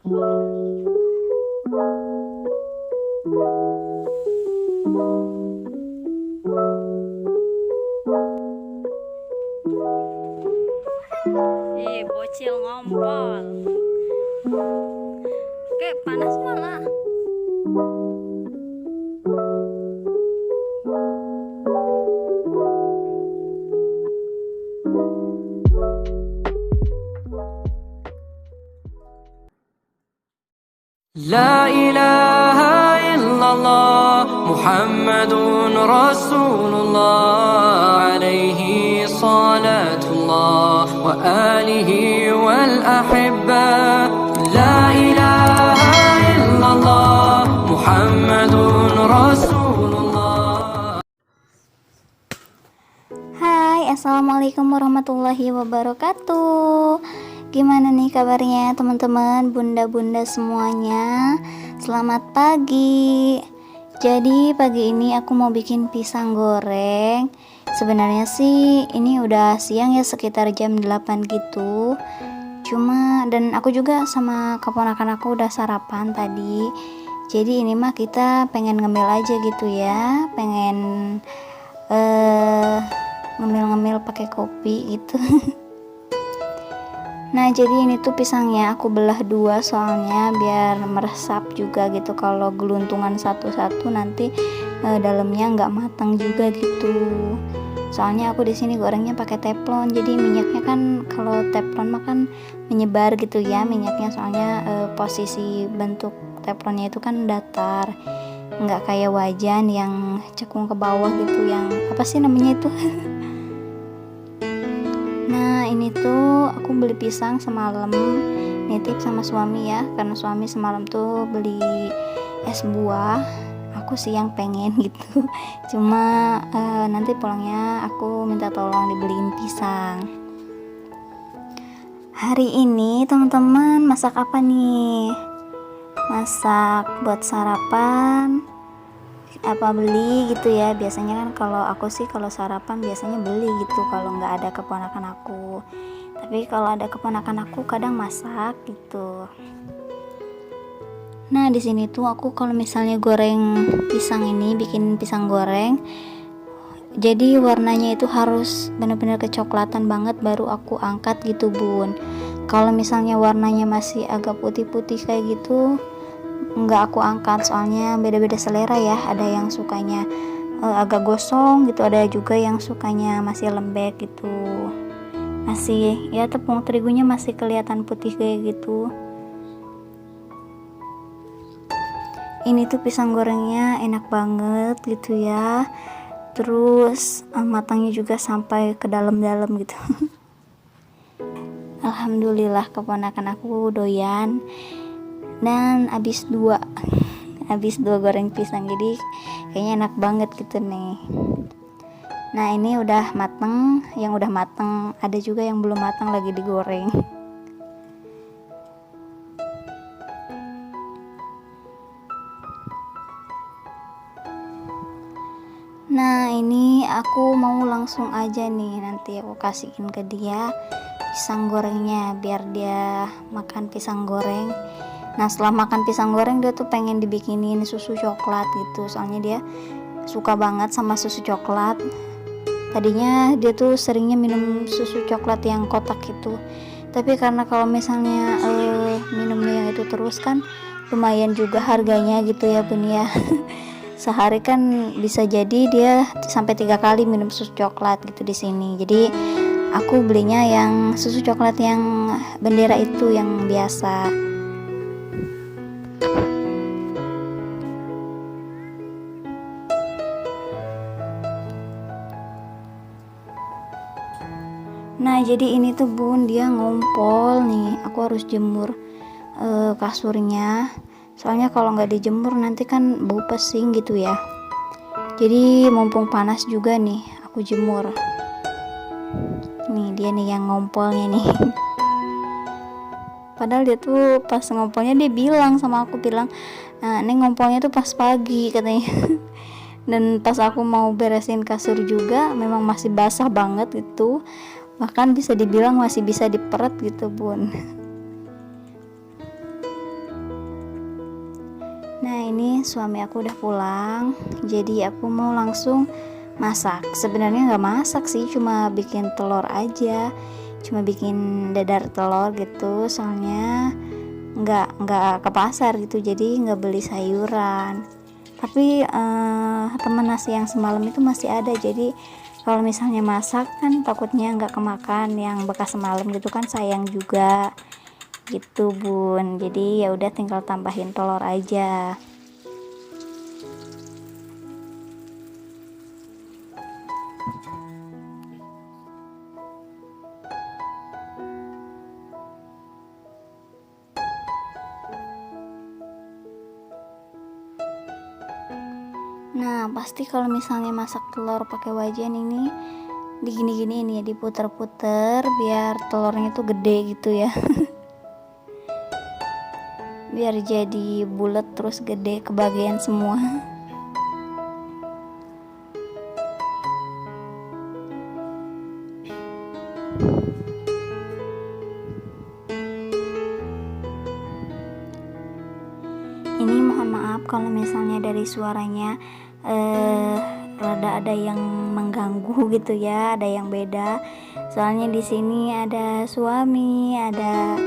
Ih, bocil ngompol. Oke, panas malah. La ilaha illallah Muhammadun Rasulullah alaihi salatullah wa alihi wal ahibba. La ilaha illallah Muhammadun Rasulullah. Hai, assalamualaikum warahmatullahi wabarakatuh. Gimana nih kabarnya teman-teman, bunda-bunda semuanya? Selamat pagi. Jadi pagi ini aku mau bikin pisang goreng. Sebenarnya sih ini udah siang ya, sekitar jam 8 gitu. Dan aku juga sama keponakan aku udah sarapan tadi. Jadi ini mah kita pengen ngemil aja gitu ya. Pengen ngemil-ngemil pakai kopi gitu. Nah, jadi ini tuh pisangnya aku belah dua soalnya biar meresap juga gitu. Kalau geluntungan satu-satu nanti dalamnya nggak matang juga gitu. Soalnya aku di sini gorengnya pakai teflon. Jadi minyaknya kan kalau teflon mah kan menyebar gitu ya minyaknya. Soalnya posisi bentuk teflonnya itu kan datar. Nggak kayak wajan yang cekung ke bawah gitu, yang apa sih namanya itu? Nah, ini tuh aku beli pisang semalam, nitip sama suami ya, karena suami semalam tuh beli es buah. Aku sih yang pengen gitu. Cuma nanti pulangnya aku minta tolong dibeliin pisang. Hari ini teman-teman masak apa nih? Masak buat sarapan apa beli gitu ya. Biasanya kan kalau aku sih kalau sarapan biasanya beli gitu kalau nggak ada keponakan aku. Tapi kalau ada keponakan aku kadang masak gitu. Nah, di sini tuh aku kalau misalnya goreng pisang ini, bikin pisang goreng, jadi warnanya itu harus benar-benar kecoklatan banget baru aku angkat gitu, Bun. Kalau misalnya warnanya masih agak putih-putih kayak gitu, nggak aku angkat, soalnya beda-beda selera ya. Ada yang sukanya agak gosong gitu, ada juga yang sukanya masih lembek gitu, masih ya tepung terigunya masih kelihatan putih kayak gitu. Ini tuh pisang gorengnya enak banget gitu ya, terus matangnya juga sampai ke dalam-dalam gitu. Alhamdulillah keponakan aku doyan. Dan habis dua goreng pisang, jadi kayaknya enak banget gitu nih. Nah, ini udah mateng, yang udah mateng, ada juga yang belum matang lagi digoreng. Nah, ini aku mau langsung aja nih, nanti aku kasihin ke dia pisang gorengnya biar dia makan pisang goreng. Nah, setelah makan pisang goreng dia tuh pengen dibikinin susu coklat gitu, soalnya dia suka banget sama susu coklat. Tadinya dia tuh seringnya minum susu coklat yang kotak itu, tapi karena kalau misalnya minumnya yang itu terus kan lumayan juga harganya gitu ya, Bun ya. Sehari kan bisa jadi dia sampai 3 kali minum susu coklat gitu di sini. Jadi aku belinya yang susu coklat yang bendera itu, yang biasa. Nah, jadi ini tuh Bun, dia ngompol nih. Aku harus jemur kasurnya. Soalnya kalau nggak dijemur nanti kan bau pesing gitu ya. Jadi mumpung panas juga nih, aku jemur. Nih dia nih yang ngompolnya nih. Padahal dia tuh pas ngompolnya dia bilang sama aku, bilang, "Neng ngompolnya tuh pas pagi," katanya. Dan pas aku mau beresin kasur juga memang masih basah banget gitu. Bahkan bisa dibilang masih bisa diperet gitu, Bun. Nah ini suami aku udah pulang, jadi aku mau langsung masak. Sebenarnya nggak masak sih, cuma bikin telur aja, cuma bikin dadar telur gitu. Soalnya nggak ke pasar gitu, jadi nggak beli sayuran. Tapi temen nasi yang semalam itu masih ada, jadi kalau misalnya masak kan takutnya nggak kemakan yang bekas semalam gitu kan, sayang juga gitu bun. Jadi ya udah tinggal tambahin telur aja. Nah pasti kalau misalnya masak telur pakai wajan ini digini-gini ini ya, diputer-puter biar telurnya tuh gede gitu ya. Biar jadi bulat terus gede kebagian semua. Ini mohon maaf kalau misalnya dari suaranya rada ada yang mengganggu gitu ya, ada yang beda. Soalnya di sini ada suami, ada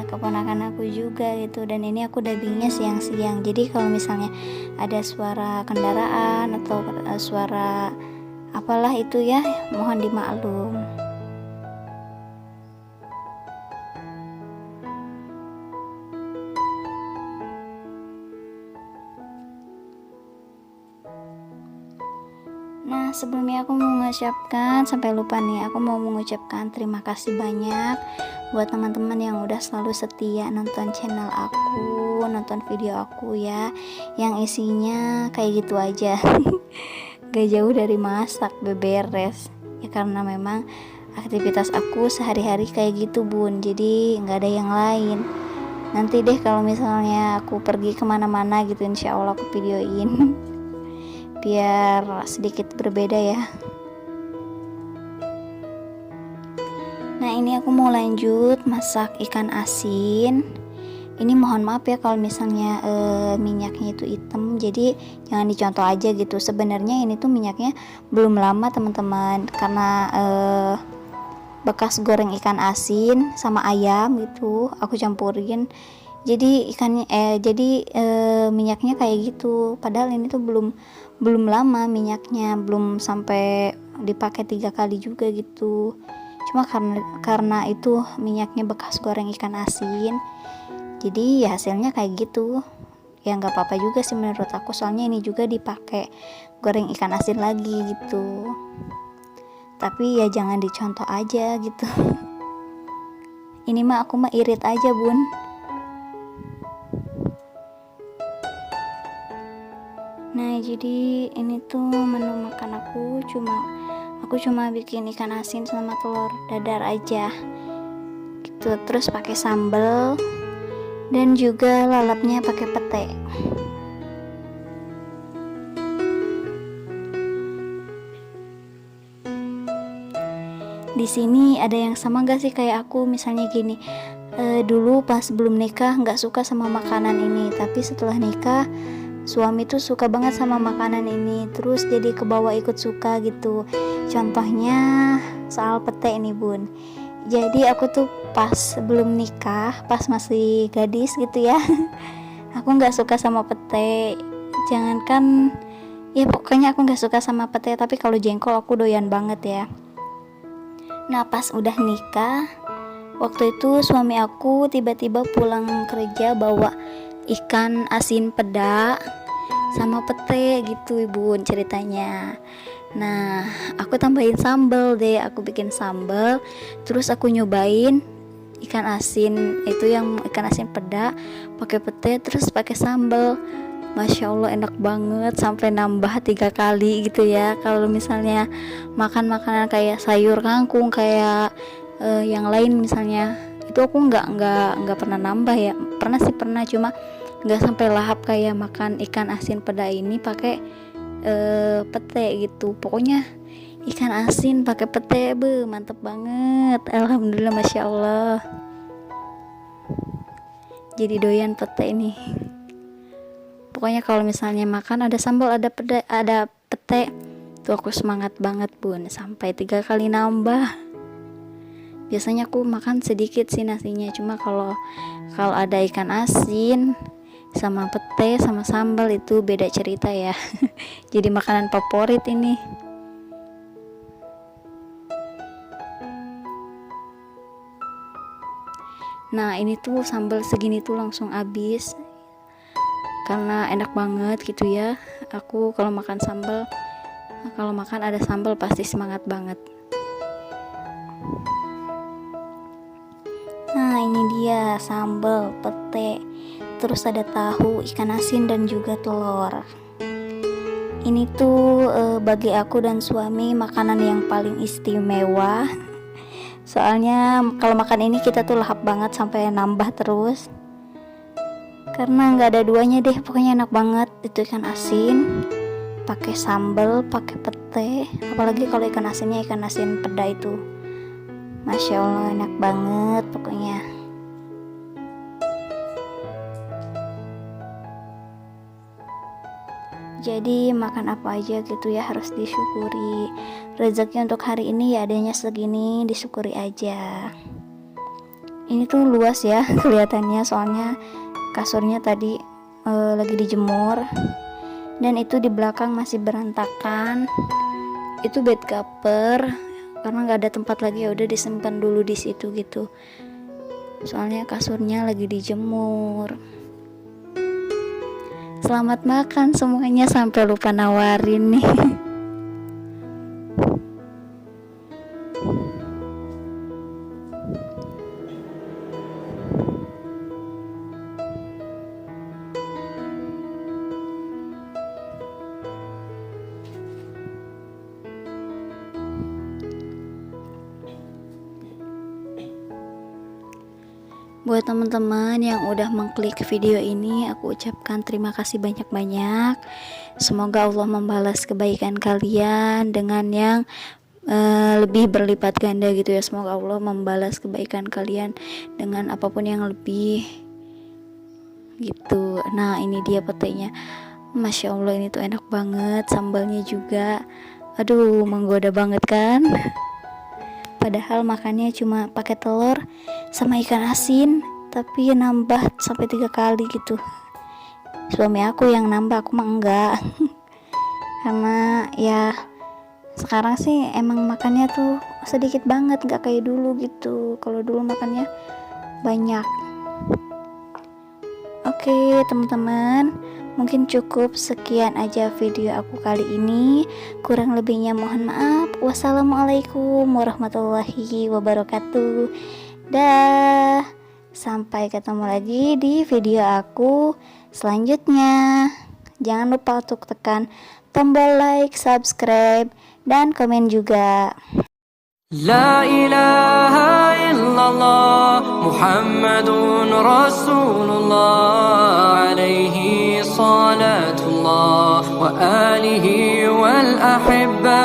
keponakan aku juga gitu, dan ini aku dagingnya siang-siang. Jadi kalau misalnya ada suara kendaraan atau suara apalah itu ya, mohon dimaklum. Nah sebelumnya aku mau mengucapkan, sampai lupa nih, aku mau mengucapkan terima kasih banyak buat teman-teman yang udah selalu setia nonton channel aku, nonton video aku ya, yang isinya kayak gitu aja. Gak jauh dari masak, beberes ya, karena memang aktivitas aku sehari-hari kayak gitu bun, jadi nggak ada yang lain. Nanti deh kalau misalnya aku pergi kemana-mana gitu, insya Allah aku videoin. Biar sedikit berbeda ya. Nah ini aku mau lanjut masak ikan asin. Ini mohon maaf ya kalau misalnya minyaknya itu hitam, jadi jangan dicontoh aja gitu. Sebenarnya ini tuh minyaknya belum lama teman-teman, karena bekas goreng ikan asin sama ayam gitu aku campurin. Jadi minyaknya kayak gitu. Padahal ini tuh belum lama minyaknya, belum sampai dipakai 3 kali juga gitu. Cuma karena itu minyaknya bekas goreng ikan asin, jadi ya hasilnya kayak gitu. Ya nggak apa-apa juga sih menurut aku, soalnya ini juga dipakai goreng ikan asin lagi gitu. Tapi ya jangan dicontoh aja gitu. Ini mah aku mah irit aja bun. Nah jadi ini tuh menu makan aku cuma bikin ikan asin sama telur dadar aja gitu, terus pakai sambal dan juga lalapnya pakai pete. Di sini ada yang sama gak sih kayak aku? Misalnya gini, dulu pas belum nikah nggak suka sama makanan ini, tapi setelah nikah suami tuh suka banget sama makanan ini, terus jadi kebawa ikut suka gitu. Contohnya soal pete ini bun. Jadi aku tuh pas belum nikah, pas masih gadis gitu ya, aku nggak suka sama pete. Jangankan ya, pokoknya aku nggak suka sama pete, tapi kalau jengkol aku doyan banget ya. Nah pas udah nikah, waktu itu suami aku tiba-tiba pulang kerja bawa ikan asin peda sama pete gitu bun ceritanya. Nah aku tambahin sambal deh, aku bikin sambal, terus aku nyobain ikan asin itu, yang ikan asin peda pakai pete terus pakai sambal. Masya Allah enak banget, sampai nambah 3 kali gitu ya. Kalau misalnya makan makanan kayak sayur kangkung, kayak yang lain misalnya, itu aku nggak pernah nambah ya. Pernah cuma nggak sampai lahap kayak makan ikan asin peda ini pakai pete gitu. Pokoknya ikan asin pakai pete mantep banget, alhamdulillah, masya Allah. Jadi doyan pete ini. Pokoknya kalau misalnya makan ada sambal, ada pete, tuh aku semangat banget bun, sampai 3 kali nambah. Biasanya aku makan sedikit sih nasinya, cuma kalau ada ikan asin sama pete sama sambal itu beda cerita ya. Jadi makanan favorit ini. Nah ini tuh sambal segini tuh langsung habis karena enak banget gitu ya. Aku kalau makan ada sambal pasti semangat banget. Nah ini dia sambal, pete, terus ada tahu, ikan asin dan juga telur. Ini tuh bagi aku dan suami makanan yang paling istimewa. Soalnya kalau makan ini kita tuh lahap banget sampai nambah terus. Karena nggak ada duanya deh, pokoknya enak banget. Itu ikan asin, pakai sambal, pakai pete. Apalagi kalau ikan asinnya ikan asin peda itu, masya Allah enak banget pokoknya. Jadi makan apa aja gitu ya harus disyukuri. Rezeki untuk hari ini ya adanya segini, disyukuri aja. Ini tuh luas ya kelihatannya, soalnya kasurnya tadi lagi dijemur. Dan itu di belakang masih berantakan. Itu bed cover karena nggak ada tempat lagi, ya udah disimpan dulu di situ gitu. Soalnya kasurnya lagi dijemur. Selamat makan semuanya, sampai lupa nawarin nih. Buat teman-teman yang udah mengklik video ini, aku ucapkan terima kasih banyak-banyak. Semoga Allah membalas kebaikan kalian dengan yang lebih berlipat ganda gitu ya. Semoga Allah membalas kebaikan kalian dengan apapun yang lebih gitu. Nah ini dia petenya, masya Allah ini tuh enak banget, sambalnya juga aduh menggoda banget kan. Padahal makannya cuma pakai telur sama ikan asin, tapi nambah sampai 3 kali gitu. Suami aku yang nambah, aku mah enggak. Karena ya sekarang sih emang makannya tuh sedikit banget, gak kayak dulu gitu. Kalau dulu makannya banyak. Oke teman-teman, mungkin cukup sekian aja video aku kali ini. Kurang lebihnya mohon maaf. Wassalamualaikum warahmatullahi wabarakatuh. Dah, sampai ketemu lagi di video aku selanjutnya. Jangan lupa untuk tekan tombol like, subscribe, dan komen juga. لا إله إلا الله محمد رسول الله عليه صلاة الله وآله والأحبة